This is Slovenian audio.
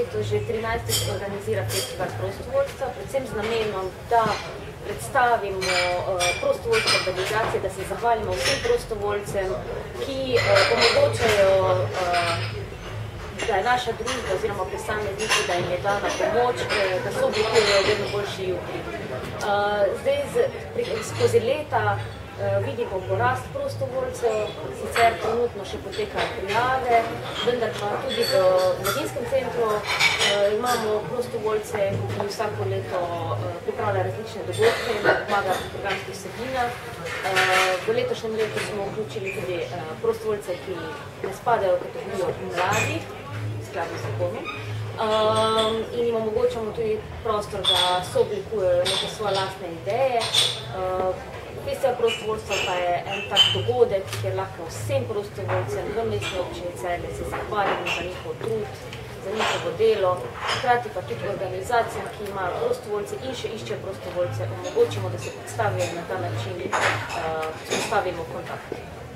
leto že 13. organizira festival prostovoljstva, predvsem z namenom, da predstavimo prostovoljske organizacije, da se zahvalimo vsem prostovoljcem, ki omogočajo, da je naša družba oziroma posamezniki, da jim je dana pomoč, da so oblikujejo vedno boljši jutri. Zdaj skozi leta vidimo porast prostovoljcev, sicer trenutno še potekajo prijave, vendar pa tudi v mladinskem centru imamo prostovoljce, ki vsako leto pripravljajo različne dogodke in pomagajo pri programskih vsebinah. V letošnjem letu smo vključili tudi prostovoljce, ki ne spadajo v kategorijo mladih, skladno z zakonom, in jim omogočamo tudi prostor, da sooblikujejo neke svoje lastne ideje. Festival prostovoljstva pa je en tak dogodek, kjer lahko vsem prostovoljcem v mestni občini Celje se zahvalimo za njihov trud, za njihovo delo, hkrati pa tudi organizacijam, ki imajo prostovoljce in še iščejo prostovoljce, omogočimo, da se predstavijo na ta način, vzpostavimo kontakt.